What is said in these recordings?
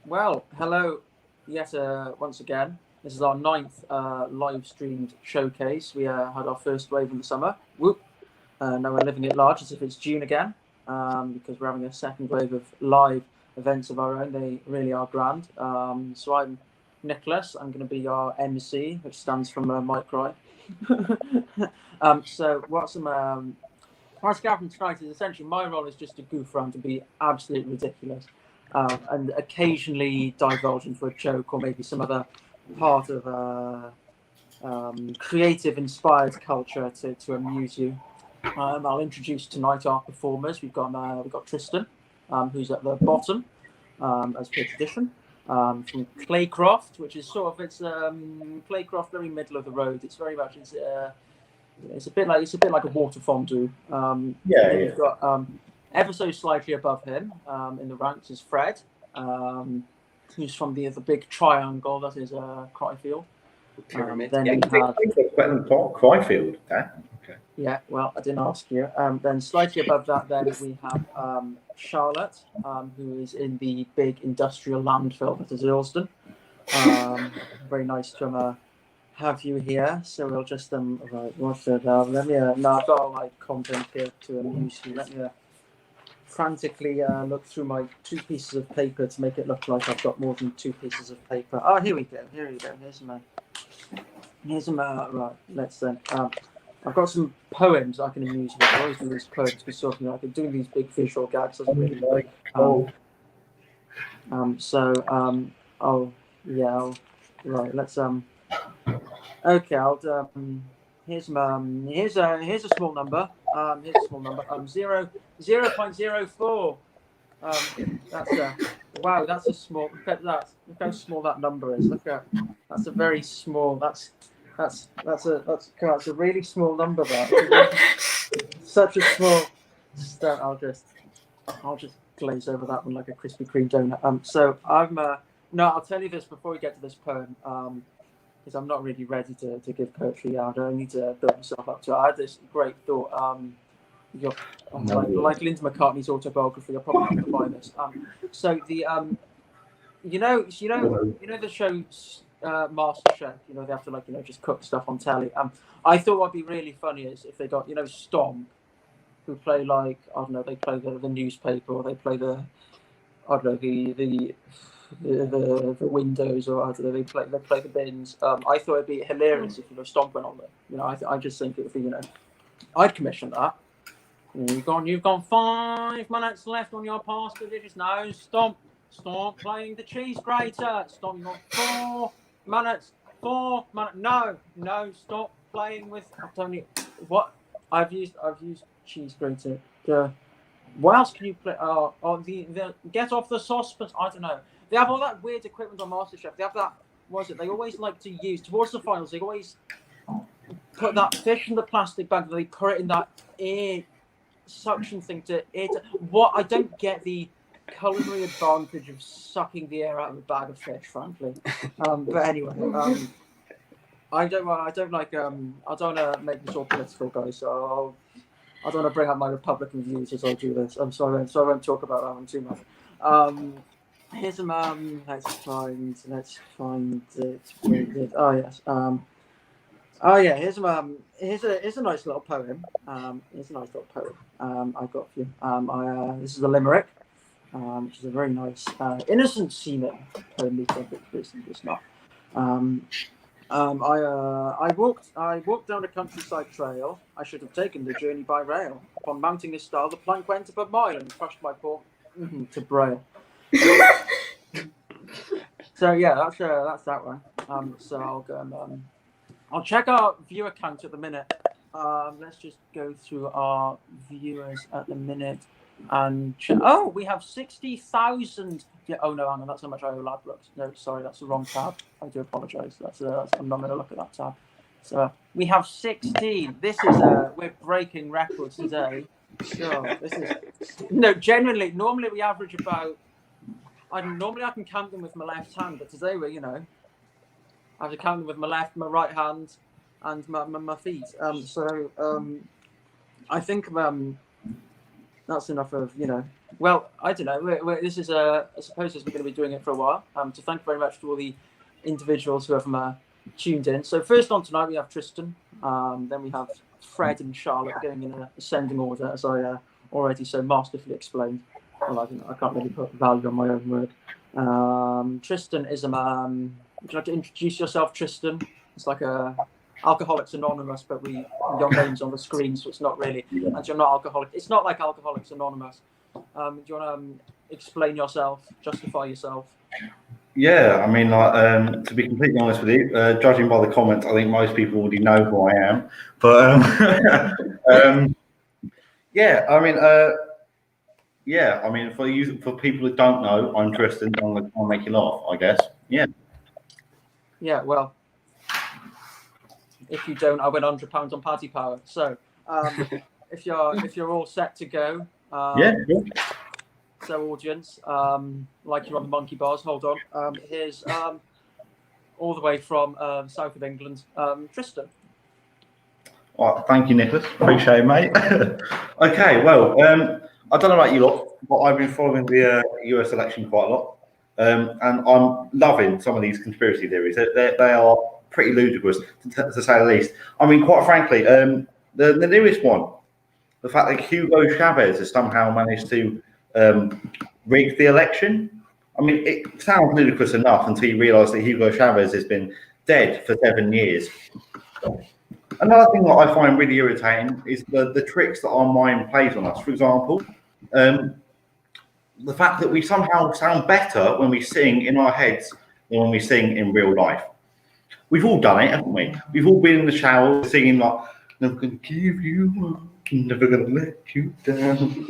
Well, hello, yet once again. This is our ninth live streamed showcase. We had our first wave in the summer. Whoop! Now we're living it large as if it's June again, because we're having a second wave of live events of our own. They really are grand. So I'm Niclas. I'm going to be our MC, which stands for Mike Cry. So what's happening tonight is essentially my role is just to goof around and be absolutely ridiculous. And occasionally divulge into a joke or maybe some other part of creative inspired culture to amuse you. I'll introduce tonight our performers. We've got Tristan, who's at the bottom, as per tradition, from Claycroft, which is Claycroft, very middle of the road. It's very much it's a bit like a water fondue. We've got ever so slightly above him in the ranks is Fred, who's from the big triangle that is Cryfield. Pyramid. Then Cryfield. Okay. Yeah, well, I didn't ask you. Then slightly above that, then we have Charlotte, who is in the big industrial landfill that is Ilsden. Very nice to have you here. So we'll just right. What's it? Let me. No, I've got all my content here to amuse you. Let me frantically look through my 2 pieces of paper to make it look like I've got more than 2 pieces of paper. Oh, here we go. Here's my. Right. Let's then. I've got some poems I can amuse with. I always do these poems because sort of, like doing these big visual gags doesn't really work. Right. Let's Okay, I'll here's a small number. Here's a small number. 0.04. Wow, that's a small. Look at that. Look how small that number is. That's a very small. That's a really small number. Such a small. I'll just glaze over that one like a Krispy Kreme donut. So I'll tell you this before we get to this poem. Because I'm not really ready to give poetry out. I need to build myself up to it. I had this great thought. Like Linda McCartney's autobiography. You're probably not going to buy this. So the you know the show MasterChef. They have to just cook stuff on telly. I thought what'd be really funny is if they got Stomp, who play they play the newspaper, or they play the windows, or I don't know, they play the bins. I thought it'd be hilarious if Stomp went on there. I just think it would be I'd commission that. You've gone 5 minutes left on your pasta dishes. No, Stomp playing the cheese grater. Stomp, you've got 4 minutes. 4 minutes. No, stop playing with. I'm telling you what I've used cheese grater. What else can you play? The get off the saucepan. I don't know. They have all that weird equipment on MasterChef. They have that. What is it? They always like to use towards the finals. They always put that fish in the plastic bag. They put it in that air suction thing to air. What I don't get the culinary advantage of sucking the air out of a bag of fish, frankly. But anyway, I don't want to make this all political, guys. So I don't want to bring up my Republican views as I do this. I'm sorry, so I won't talk about that one too much. Here's some. Let's find it. Oh yes. Oh yeah. Here's a nice little poem. Here's a nice little poem. I've got for you. This is a Limerick, which is a very nice innocent seeming poem. It's not. I walked down a countryside trail. I should have taken the journey by rail. Upon mounting this stile, the plank went up a mile and crushed my poor to braille. So yeah, that's that one. So I'll go. I'll check our viewer count at the minute. Let's just go through our viewers at the minute and we have 60,000. Yeah. Oh no, hang on, that's how much I owe Ladbrokes. No, sorry, that's the wrong tab. I do apologise. I'm not going to look at that tab. So we have 16. This is we're breaking records today. So this is genuinely. Normally we average about. Normally I can count them with my left hand, but today we're I have to count them with my left, my right hand, and my feet. I think that's enough of, well, I don't know. This is, I suppose we're going to be doing it for a while. So thank you very much to all the individuals who have tuned in. So first on tonight, we have Tristan. Then we have Fred and Charlotte going in ascending order, as I already so masterfully explained. Well, I can't really put value on my own word. Tristan is a man. Would you like to introduce yourself, Tristan? It's like Alcoholics Anonymous, but your name's on the screen, so it's not really. And you're not alcoholic. It's not like Alcoholics Anonymous. Do you want to explain yourself, justify yourself? Yeah, I mean, to be completely honest with you, judging by the comments, I think most people already know who I am. But for people that don't know, I'm Tristan. I'll make you laugh, I guess. Yeah. Yeah. Well, if you don't, I win £100 on Party Power. So, if you're all set to go, Yeah. Sure. So audience, like you're on the monkey bars, hold on. Here's all the way from south of England, Tristan. Well, thank you, Niclas. Appreciate it, mate. Okay, well, I don't know about you lot, but I've been following the US election quite a lot, and I'm loving some of these conspiracy theories. They are pretty ludicrous, to say the least. I mean, quite frankly, the newest one, the fact that Hugo Chavez has somehow managed to rig the election. I mean, it sounds ludicrous enough until you realise that Hugo Chavez has been dead for 7 years. Another thing that I find really irritating is the tricks that our mind plays on us. For example, the fact that we somehow sound better when we sing in our heads than when we sing in real life. We've all done it, haven't we? We've all been in the shower singing like, "Never gonna give you up. Never gonna let you down."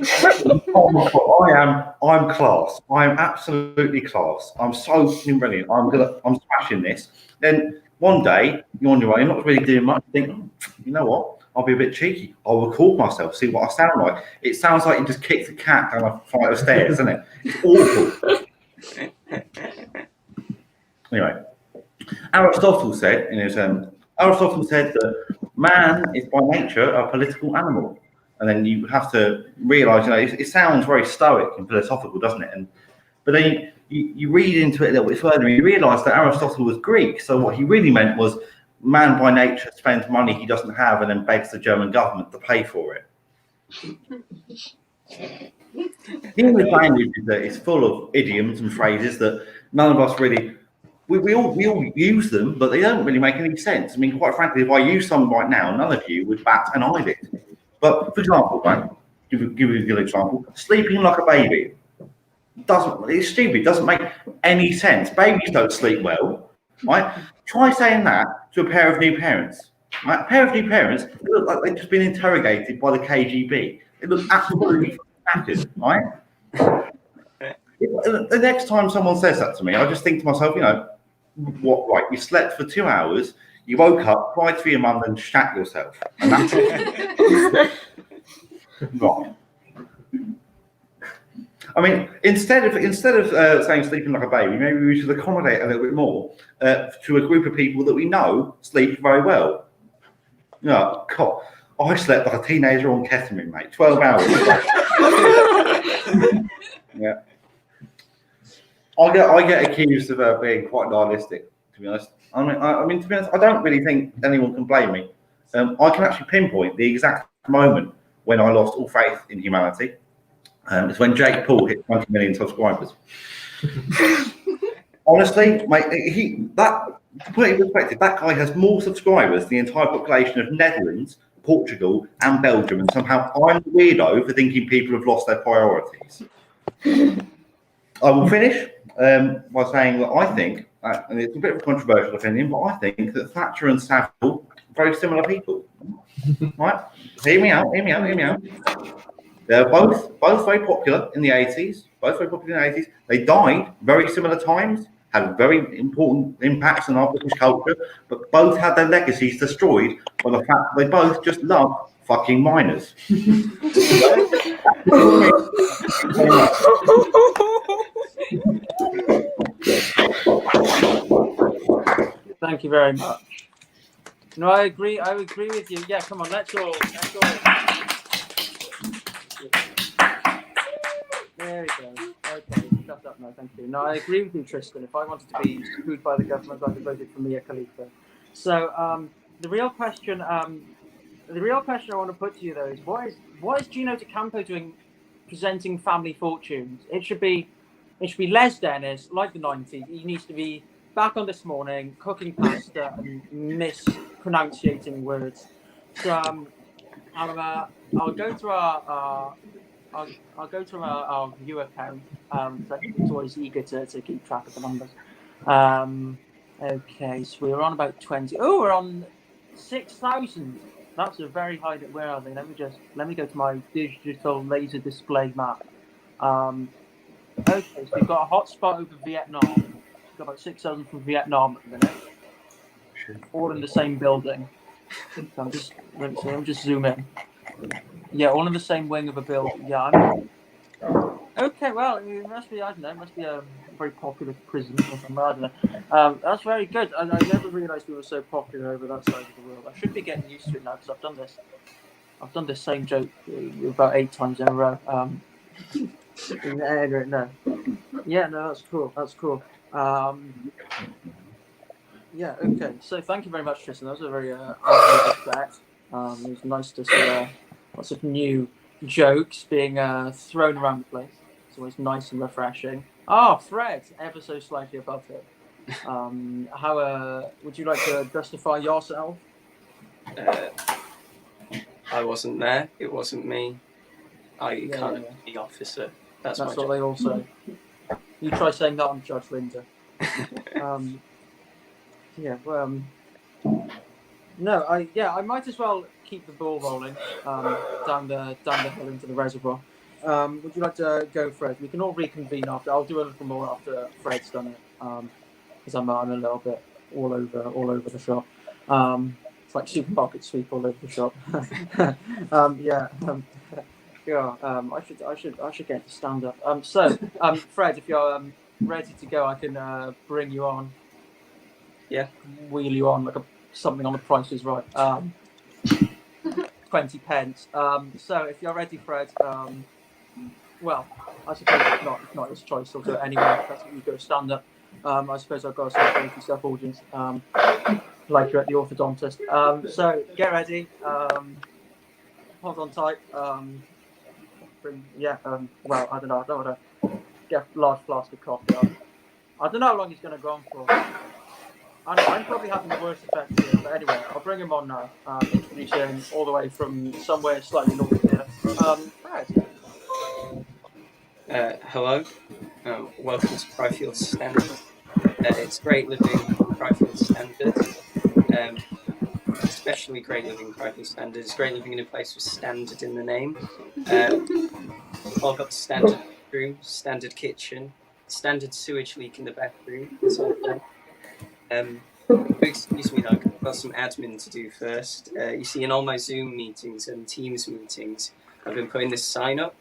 Oh my God, I'm class. I'm absolutely class. I'm so brilliant. I'm smashing this. Then one day you're on your own, you're not really doing much. You think, you know what? I'll be a bit cheeky. I'll record myself, see what I sound like. It sounds like you just kicked a cat down a flight of stairs, doesn't it? It's awful. Anyway, Aristotle said that man is by nature a political animal. And then you have to realise, it sounds very stoic and philosophical, doesn't it? But then you read into it a little bit further and you realise that Aristotle was Greek. So what he really meant was man by nature spends money he doesn't have and then begs the German government to pay for it. The English language is full of idioms and phrases that none of us really... We all use them, but they don't really make any sense. I mean, quite frankly, if I use some right now, none of you would bat an eyelid. But for example, right, give you a good example, sleeping like a baby. It's stupid, doesn't make any sense. Babies don't sleep well, right? Try saying that to a pair of new parents. Right? A pair of new parents, they look like they've just been interrogated by the KGB. They look absolutely knackered, right? The next time someone says that to me, I just think to myself, what, right, you slept for 2 hours, you woke up, cried for your mum and shat yourself. And that's right. I mean, instead of saying sleeping like a baby, maybe we should accommodate a little bit more to a group of people that we know sleep very well. God, I slept like a teenager on ketamine, mate. 12 hours. Yeah. I get accused of being quite nihilistic, to be honest. I mean, to be honest, I don't really think anyone can blame me. I can actually pinpoint the exact moment when I lost all faith in humanity. It's when Jake Paul hit 20 million subscribers. Honestly, mate, to put it in perspective, that guy has more subscribers than the entire population of Netherlands, Portugal, and Belgium, and somehow I'm the weirdo for thinking people have lost their priorities. I will finish by saying that I think, and it's a bit of a controversial opinion, but I think that Thatcher and Savile are very similar people. Right? Hear me out. They're both very popular in the 80s. They died very similar times, had very important impacts on our British culture, but both had their legacies destroyed by the fact that they both just love fucking minors. Thank you very much. No, I agree with you. Yeah, come on, let's all. that's up now. Thank you. No, I agree with you, Tristan. If I wanted to be screwed by the government, I'd have voted for Mia Khalifa. So the real question I want to put to you though is what is Gino D'Acampo doing presenting Family Fortunes? It should be Les Dennis, like the 90s. He needs to be back on This Morning, cooking pasta and mispronunciating words. So I'll go to I'll go to our view account. It's always eager to keep track of the numbers. Okay, so we're on about 20. Oh, we're on 6,000. That's a very high. Where are they? Let me go to my digital laser display map. Okay, so we've got a hotspot over Vietnam. We've got about 6,000 from Vietnam at the minute. All in the same building. So let me just zoom in. Yeah, all in the same wing of a building. Yeah, okay, well, it must be, I don't know, it must be a very popular prison or something, I don't know. That's very good. I never realised we were so popular over that side of the world. I should be getting used to it now because I've done this same joke about 8 times in a row. No. Yeah, no, that's cool. Yeah, okay. So thank you very much, Tristan. That was a very set. It was nice to see lots of new jokes being thrown around the place. It's always nice and refreshing. Fred, ever so slightly above it. How would you like to justify yourself? I wasn't there. It wasn't me. I can't be the officer. That's what they all say. You try saying that on Judge Linda. No, I might as well keep the ball rolling down the hill into the reservoir. Would you like to go, Fred? We can all reconvene after. I'll do a little more after Fred's done it, because I'm a little bit all over the shop. It's like supermarket sweep all over the shop. I should get to stand up. So, Fred, if you're ready to go, I can bring you on. Yeah. Wheel you on like something on The Price is Right. 20 pence. So if you're ready, Fred, well, I suppose it's not his choice. He'll do it anyway. That's what you go stand up. I suppose I've got some funky stuff, audience. Like you're at the orthodontist. So get ready. Hold on tight. Well, I don't know. I don't want to get a large flask of coffee. I don't know how long he's going to go on for. I'm probably having the worst effect here, but anyway, I'll bring him on now. Introduce him all the way from somewhere slightly north here. Fred. Hello. Welcome to Cryfield Standard. It's great living Cryfield Standard. Especially great living Cryfield Standard. It's great living in a place with standard in the name. I've got standard bedroom, standard kitchen, standard sewage leak in the bathroom. It's all done. Excuse me though, I've got some admin to do first. You see, in all my Zoom meetings and Teams meetings, I've been putting this sign up,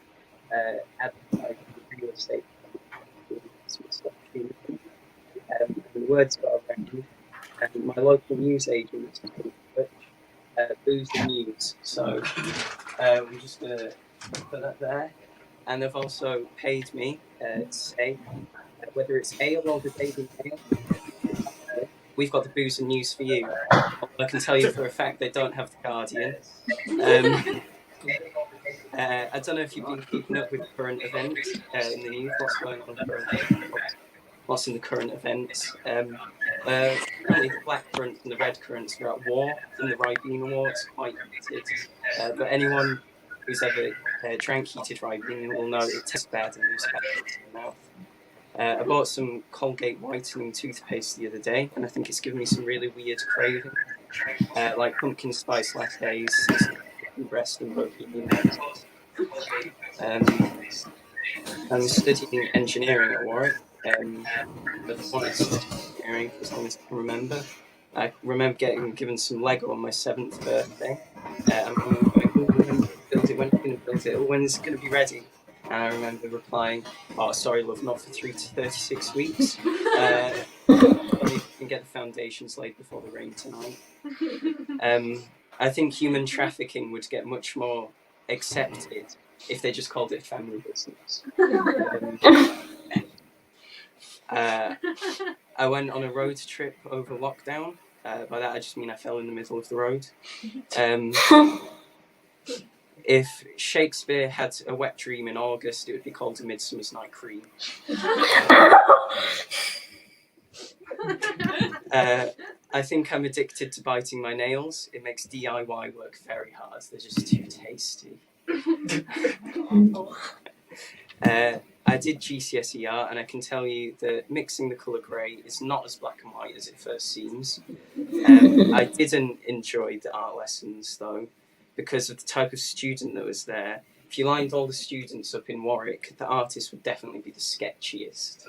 advertising real estate. And the words got around, and my local news agent, Booze the News. So I'm just going to put that there. And they've also paid me to say whether it's ale or the Daily Mail. We've got the Booze and News for you. I can tell you for a fact they don't have the Guardian. I don't know if you've been keeping up with current events in the news. What's going on currently? What's in the current events? Apparently the black currents and the red currents are at war in the Ribena War. It's quite heated. But anyone who's ever drank heated Ribena will know it tastes bad and leaves bad taste in the mouth. I bought some Colgate whitening toothpaste the other day, and I think it's given me some really weird cravings, like pumpkin spice lattes, breast and protein. I'm studying engineering at Warwick. I've wanted to study engineering for as long as I can remember. I remember getting given some Lego on my 7th birthday. I'm going, when are you going to build it? Or when is it going to be ready? And I remember replying, "Oh, sorry, love, not for 3 to 36 weeks. Only if we can get the foundations laid before the rain tonight." I think human trafficking would get much more accepted if they just called it family business. I went on a road trip over lockdown. By that I just mean I fell in the middle of the road. If Shakespeare had a wet dream in August, it would be called A Midsummer's Night Dream. I think I'm addicted to biting my nails. It makes DIY work very hard. They're just too tasty. I did GCSE art, and I can tell you that mixing the colour grey is not as black and white as it first seems. I didn't enjoy the art lessons, though, because of the type of student that was there. If you lined all the students up in Warwick, the artist would definitely be the sketchiest.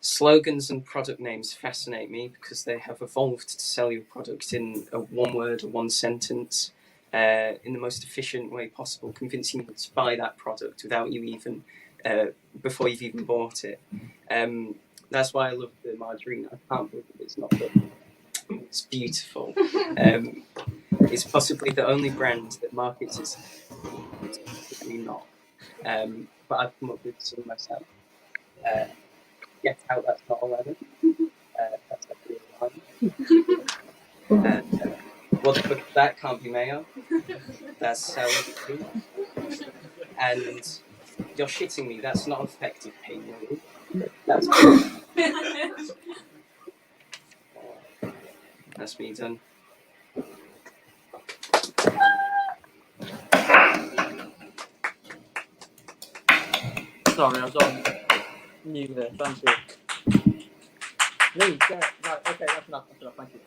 Slogans and product names fascinate me because they have evolved to sell your product in a one word or one sentence in the most efficient way possible, convincing you to buy that product without you even, before you've even bought it. That's why I love the margarine. I can't believe it's not good. It's beautiful. It's possibly the only brand that markets its possibly not. But I've come up with some myself. Get out, that's not 11. That's actually a line. What the fuck, that can't be mayo. That's salad. And you're shitting me, that's not effective pain relief. That's That's me done. Sorry, I was on mute there. Thank you. Lee, right, okay, that's enough. Thank you.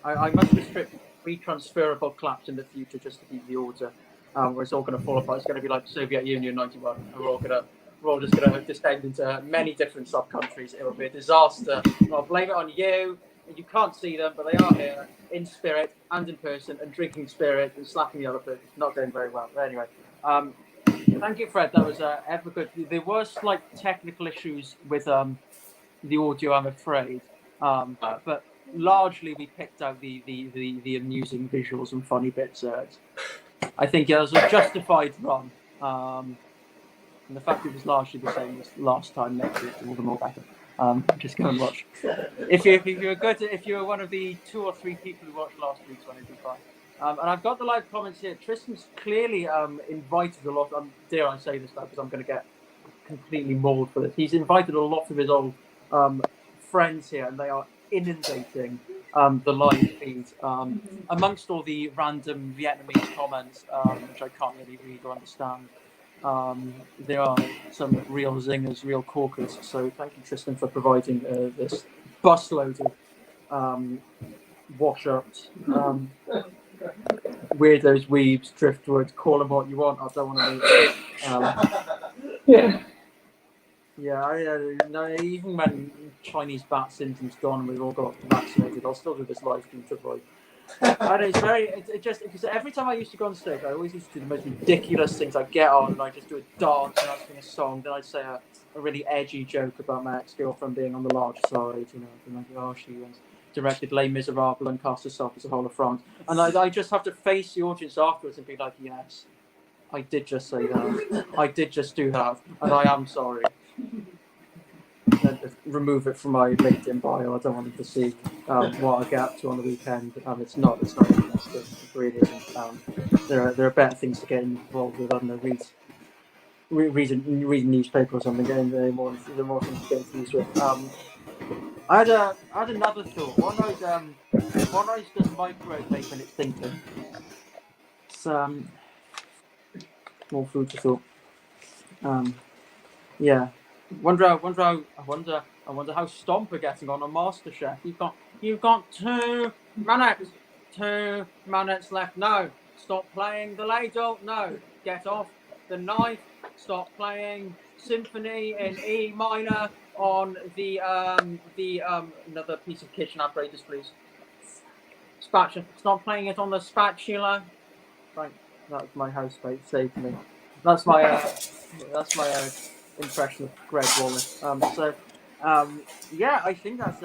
I must restrict re-transferable claps in the future just to keep the order. Where it's all going to fall apart. It's going to be like Soviet Union '91. We're all just going to descend into many different sub-countries. It will be a disaster. I'll blame it on you. You can't see them, but they are here in spirit and in person and drinking spirit and slapping the other person. It's not going very well. But anyway, thank you, Fred. That was ever good. There were slight technical issues with the audio, I'm afraid, but largely we picked out the amusing visuals and funny bits. I think it was a justified run, and the fact it was largely the same as last time makes it all the more better. Just go and watch. If you were one of the 2 or 3 people who watched last week's one, it'd be fine. And I've got the live comments here. Tristan's clearly invited a lot. Dare I say this now, because I'm going to get completely mauled for this. He's invited a lot of his old friends here, and they are inundating the live feed. Amongst all the random Vietnamese comments, which I can't really read or understand, there are some real zingers, real corkers. So thank you, Tristan, for providing this busload of wash-ups, weirdos, weebs, driftwood, call them what you want. I don't want to leave. No, even when Chinese bat symptoms gone and we've all got vaccinated, I'll still do this live stream to avoid. And it just because every time I used to go on stage, I always used to do the most ridiculous things. I'd get on and I'd just do a dance and I'd sing a song, then I'd say a really edgy joke about my ex-girlfriend being on the large side, and like, oh, she was directed Les Miserables and cast herself as the whole of France. And I just have to face the audience afterwards and be like, yes, I did just say that. I did just do that, and I am sorry. And just remove it from my LinkedIn bio. I don't want them to see what I get up to on the weekend. It's not interesting. It really isn't. There are better things to get involved with. I don't know, reading newspaper or something. There are more things to get infused with. I had another thought. One eyes does microwave vape and it's thinking. It's more food for thought. Yeah. I wonder how Stomp are getting on MasterChef. You've got 2 minutes left. No, stop playing the ladle. No, get off the knife. Stop playing Symphony in E minor on the another piece of kitchen apparatus, please. Spatula. Stop playing it on the spatula. Right, that was my housemate saved me. That's my impression of Greg Wallace. Yeah, I think that's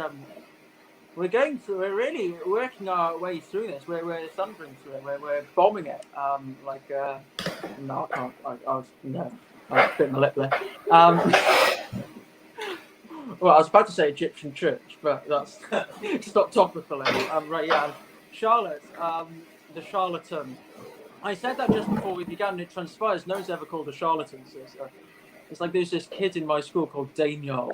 we're really working our way through this. We're thundering through it. We're bombing it. No, I can't. No. Bit my lip there. Well, I was about to say Egyptian church, but that's stop topical. Right, yeah. Charlotte, the charlatan. I said that just before we began, and it transpires no one's ever called a charlatan. So it's like there's this kid in my school called Daniel.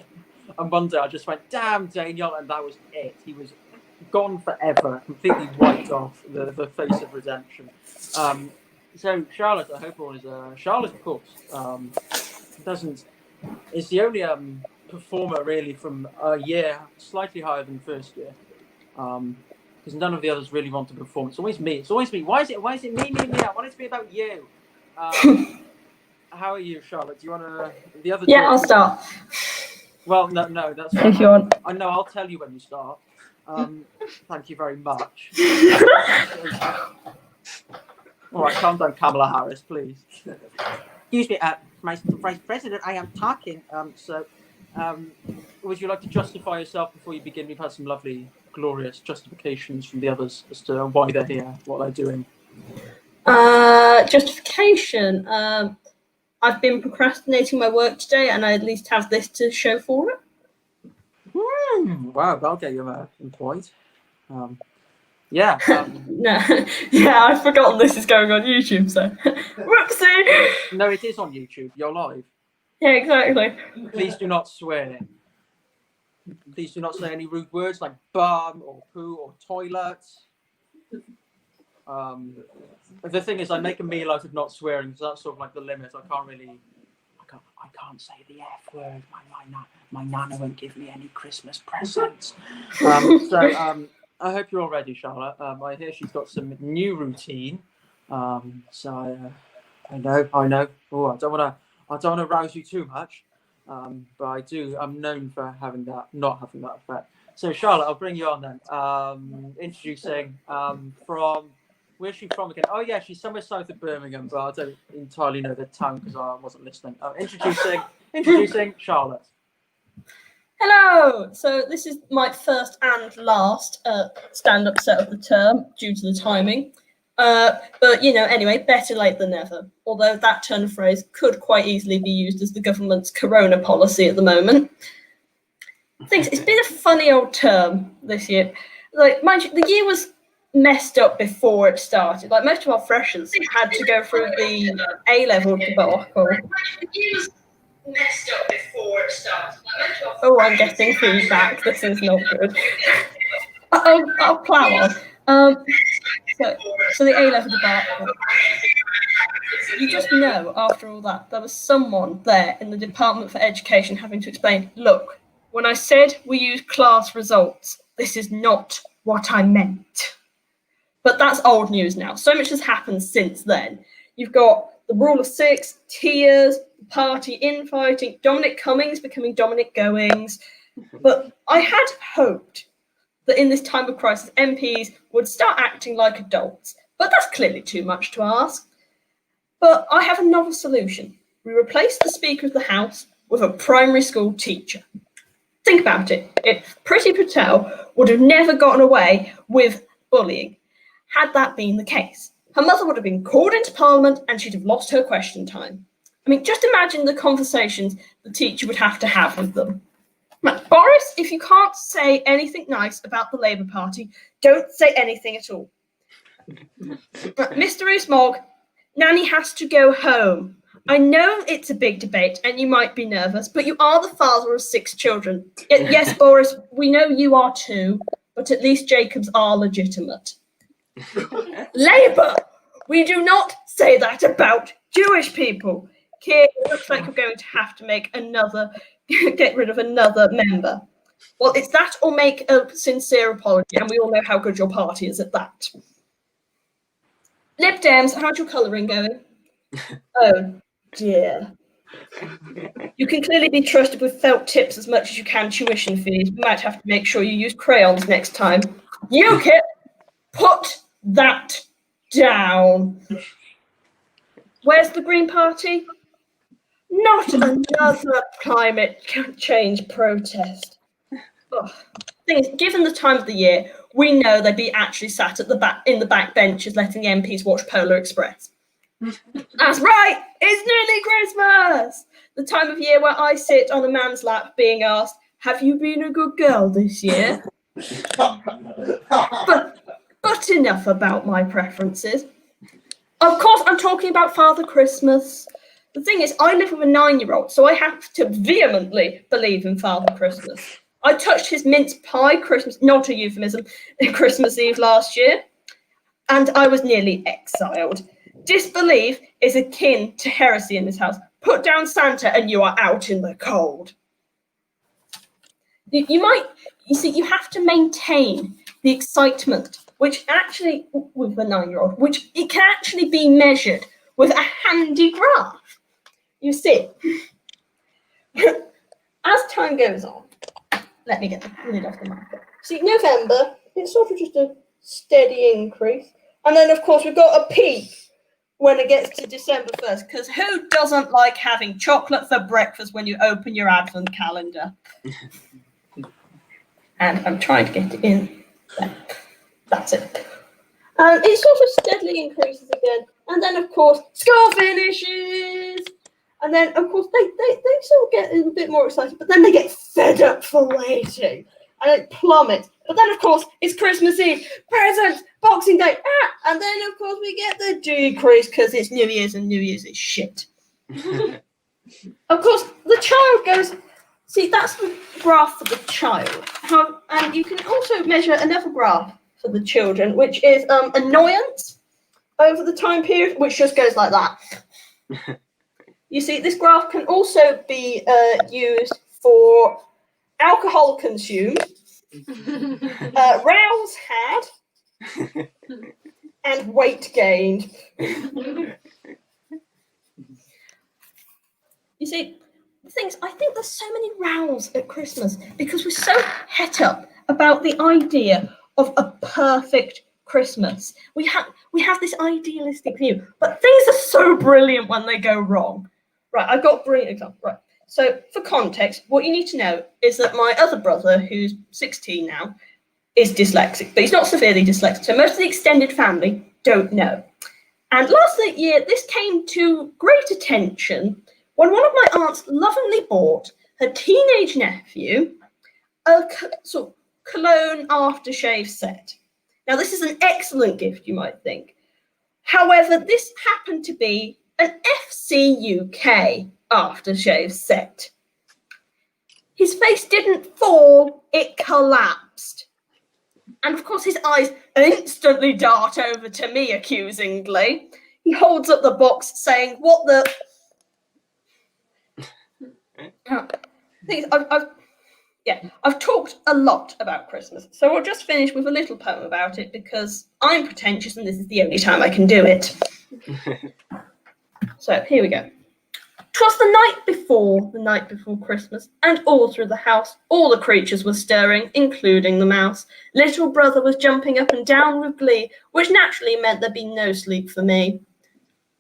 And one day I just went, damn, Daniel, and that was it. He was gone forever, completely wiped off the face of redemption. So Charlotte, I hope all is Charlotte, of course, is the only performer really from a year slightly higher than first year, because none of the others really want to perform. It's always me. Why is it me? I want it to be about you. How are you, Charlotte? Do you want to the other? Yeah, I'll start. Well, no, that's If fine. you want. I know. I'll tell you when you start. Thank you very much. All right, calm down, Kamala Harris, please. Excuse me, my Vice President, I am talking. Would you like to justify yourself before you begin? We've had some lovely, glorious justifications from the others as to why they're here, what they're doing. Justification. I've been procrastinating my work today, and I at least have this to show for it. Wow, that'll get you employed. Yeah. No, yeah, I've forgotten this is going on YouTube, so whoopsie. No, it is on YouTube. You're live. Yeah, exactly. Please do not swear. Please do not say any rude words like bum or poo or toilet. The thing is, I make a meal out of not swearing, so that's sort of like the limit. I can't say the F word. My nana won't give me any Christmas presents. I hope you're all ready, Charlotte. I hear she's got some new routine. I know. Oh, I don't want to rouse you too much, but I do. I'm known for not having that effect. So, Charlotte, I'll bring you on then. Introducing from. Where's she from again? Oh, yeah, she's somewhere south of Birmingham, but I don't entirely know the town because I wasn't listening. Introducing Charlotte. Hello! So this is my first and last stand-up set of the term due to the timing. But, anyway, better late than never. Although that turn of phrase could quite easily be used as the government's corona policy at the moment. It's been a funny old term this year. Like, mind you, the year was messed up before it started. Like, most of our freshers had to go through the A-level debacle. Messed up before it started. Oh, I'm getting feedback. This is not good. I'll plow on. So the A-level debacle. You just know, after all that, there was someone there in the Department for Education having to explain, look, when I said we use class results, this is not what I meant. But that's old news now. So much has happened since then. You've got the rule of six, tiers, party infighting, Dominic Cummings becoming Dominic Goings. But I had hoped that in this time of crisis, MPs would start acting like adults. But that's clearly too much to ask. But I have a novel solution. We replace the Speaker of the House with a primary school teacher. Think about it. If Priti Patel would have never gotten away with bullying, had that been the case. Her mother would have been called into Parliament and she'd have lost her question time. I mean, just imagine the conversations the teacher would have to have with them. Boris, if you can't say anything nice about the Labour Party, don't say anything at all. Mr. Rees-Mogg, Nanny has to go home. I know it's a big debate and you might be nervous, but you are the father of 6 children. Yes, Boris, we know you are too, but at least Jacobs are legitimate. Labour, we do not say that about Jewish people. Keir, it looks like we're going to have to get rid of another member. Well, it's that or make a sincere apology, and we all know how good your party is at that. Lib Dems, how's your colouring going? Oh, dear. You can clearly be trusted with felt tips as much as you can tuition fees. We might have to make sure you use crayons next time. UKIP, put that down. Where's the Green Party? Not another climate change protest. Thing is, given the time of the year, we know they'd be actually sat at in the back benches letting the MPs watch Polar Express. That's right, it's nearly Christmas! The time of year where I sit on a man's lap being asked, have you been a good girl this year? But enough about my preferences. Of course, I'm talking about Father Christmas. The thing is, I live with a 9-year-old, so I have to vehemently believe in Father Christmas. I touched his mince pie Christmas, not a euphemism, Christmas Eve last year, and I was nearly exiled. Disbelief is akin to heresy in this house. Put down Santa and you are out in the cold. You see, you have to maintain the excitement, which actually, with a 9-year-old, which it can actually be measured with a handy graph. You see, as time goes on, let me get the lid off the marker. See, November, it's sort of just a steady increase. And then, of course, we've got a peak when it gets to December 1st, because who doesn't like having chocolate for breakfast when you open your advent calendar? And I'm trying to get it in there. That's it. And it sort of steadily increases again. And then, of course, school finishes. And then, of course, they sort of get a bit more excited, but then they get fed up for waiting. And it plummets. But then, of course, it's Christmas Eve, presents, Boxing Day. And then, of course, we get the decrease because it's New Year's and New Year's is shit. Of course, the child goes... See, that's the graph for the child. And you can also measure another graph for the children, which is annoyance over the time period, which just goes like that. You see, this graph can also be used for alcohol consumed, rows had, and weight gained. You see, I think there's so many rows at Christmas because we're so het up about the idea of a perfect Christmas. We have this idealistic view, but things are so brilliant when they go wrong. Right, I've got a brilliant example. Right, so for context, what you need to know is that my other brother, who's 16 now, is dyslexic, but he's not severely dyslexic, so most of the extended family don't know. And last year, this came to great attention when one of my aunts lovingly bought her teenage nephew a sort of cologne aftershave set. Now, this is an excellent gift, you might think. However, this happened to be an FC UK aftershave set. His face didn't fall, it collapsed. And of course, his eyes instantly dart over to me accusingly. He holds up the box saying, what the... I've talked a lot about Christmas, so I'll just finish with a little poem about it because I'm pretentious and this is the only time I can do it. So here we go. 'Twas the night before Christmas, and all through the house, all the creatures were stirring, including the mouse. Little brother was jumping up and down with glee, which naturally meant there'd be no sleep for me.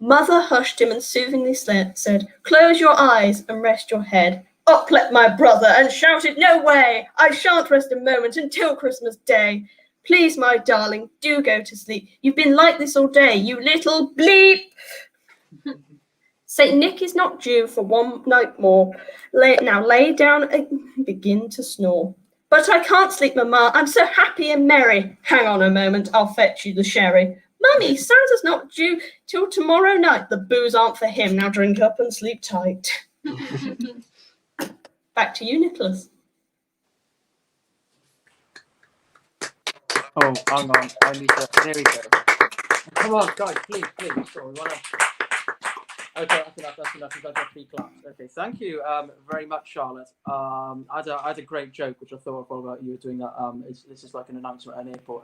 Mother hushed him and soothingly said, close your eyes and rest your head. Up leapt my brother and shouted, no way, I shan't rest a moment until Christmas Day. Please, my darling, do go to sleep. You've been like this all day, you little bleep. St. Nick is not due for one night more. Now lay down and begin to snore. But I can't sleep, Mamma, I'm so happy and merry. Hang on a moment, I'll fetch you the sherry. Mummy, Santa's not due till tomorrow night. The booze aren't for him. Now drink up and sleep tight. Back to you, Niclas. Oh, hang on. I need to. There we go. Come on, guys, please. Sorry, Okay, that's enough. You've got to be clapped. Okay, thank you very much, Charlotte. I had a great joke, which I thought of about you were doing that. This is like an announcement at an airport.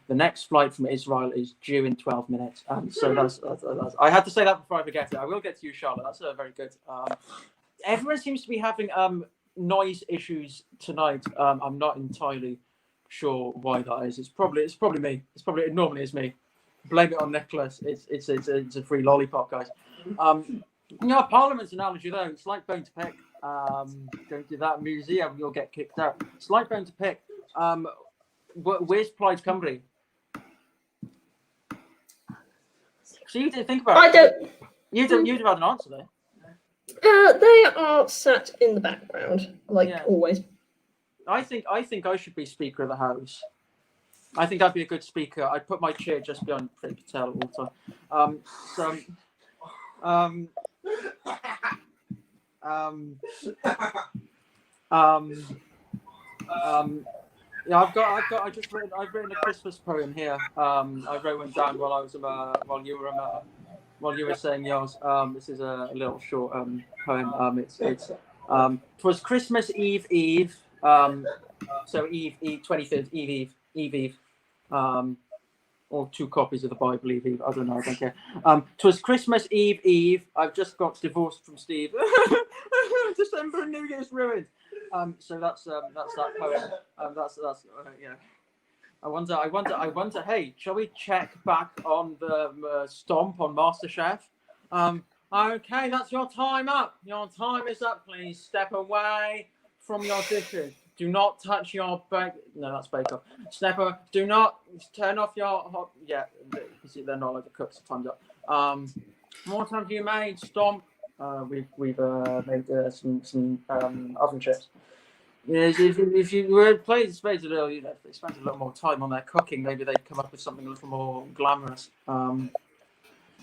The next flight from Israel is due in 12 minutes. So that's I had to say that before I forget it. I will get to you, Charlotte. That's very good. Everyone seems to be having noise issues tonight. I'm not entirely sure why that is. It's probably me. It normally is me. Blame it on Niclas. It's a free lollipop, guys. Parliament's analogy though. It's like bone to pick. Don't do that museum, you'll get kicked out. It's like bone to pick. Where's Plaid Cymru? So you didn't think about I it. don't. You'd have had an answer there. They are sat in the background, like Yeah. always. I think I should be Speaker of the House. I think I'd be a good speaker. I'd put my chair just behind Prem Patel all the time. Yeah, I've written a Christmas poem here. I wrote one down while you were saying yours. This is a little short poem. It's 'twas Christmas Eve. So Eve 23rd Eve. Or 2 copies of the Bible Eve. I don't know. I don't care. 'Twas Christmas Eve. I've just got divorced from Steve. December and New Year's ruined. So that's that poem. Yeah. I wonder. Hey, shall we check back on the stomp on MasterChef? Okay, that's your time up. Your time is up. Please step away from your dishes. Do not touch your bake. No, that's bake off. Stepper, do not turn off your hot. Yeah, you see, they're not allowed to cook. So time's up. What have you made? Stomp. We've made some oven chips. Yes, if you were playing Spades a little, if they spent a little more time on their cooking, maybe they'd come up with something a little more glamorous.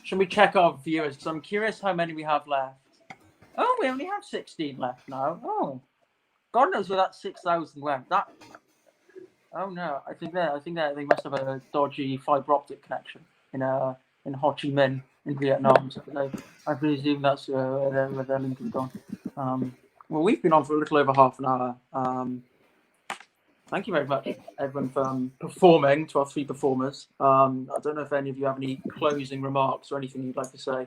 Should we check our viewers? Because I'm curious how many we have left. Oh, we only have 16 left now. Oh, God knows where that 6,000 went. Oh no, I think they must have a dodgy fibre optic connection in Ho Chi Minh in Vietnam. So I presume that's where their link has gone. Well, we've been on for a little over half an hour. Thank you very much, everyone, for performing, to our 3 performers. I don't know if any of you have any closing remarks or anything you'd like to say.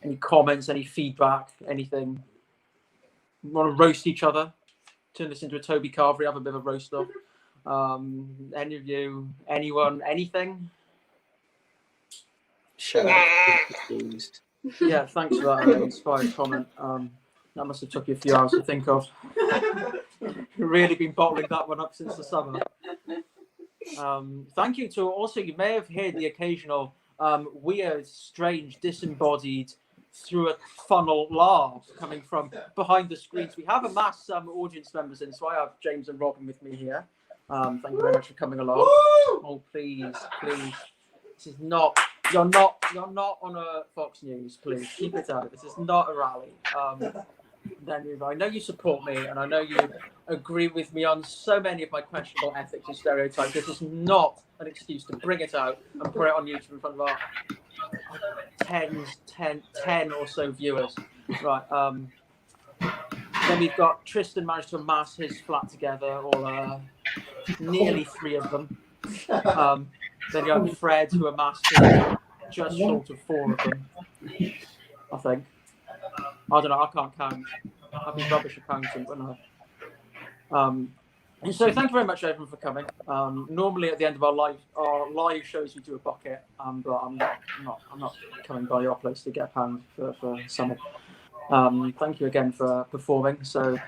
Any comments, any feedback, anything? You want to roast each other? Turn this into a Toby Carver, have a bit of a roast off. Any of you, anyone, anything? Shut up. Confused. Yeah, thanks for that inspired comment. That must have took you a few hours to think of. Really been bottling that one up since the summer. Thank you to also, you may have heard the occasional weird, strange, disembodied, through a funnel laugh coming from behind the screens. We have amassed some audience members in, so I have James and Robin with me here. Thank you very much for coming along. Oh, please. This is not. You're not on a Fox News. Please keep it out. This is not a rally. I know you support me, and I know you agree with me on so many of my questionable ethics and stereotypes. This is not an excuse to bring it out and put it on YouTube in front of our 10 or so viewers. Right. Then we've got Tristan managed to amass his flat together, or nearly 3 of them. Then you have Fred, who amassed just short of 4 of them, I think. I don't know, I can't count. I've been rubbish at counting, but no. And so thank you very much, everyone, for coming. Normally at the end of our live shows we do a bucket, but I'm not coming by your place to get a pound for summer. Thank you again for performing. So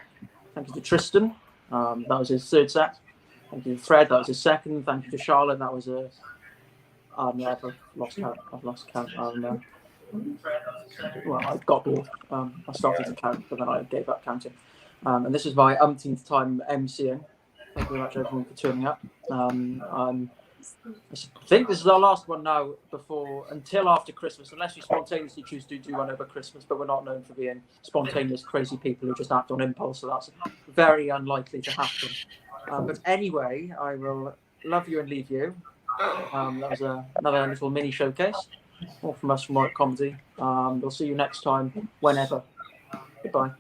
thank you to Tristan. That was his 3rd set. Thank you to Fred. That was his 2nd. Thank you to Charlotte. That was a. I've lost count. Well, I got bored. I started to count, but then I gave up counting. And this is my umpteenth time emceeing. Thank you very much, everyone, for turning up. I think this is our last one now until after Christmas, unless you spontaneously choose to do one over Christmas, but we're not known for being spontaneous, crazy people who just act on impulse, so that's very unlikely to happen. But anyway, I will love you and leave you. That was another little mini showcase, all from us from Warwick Comedy. We'll see you next time, whenever. Goodbye.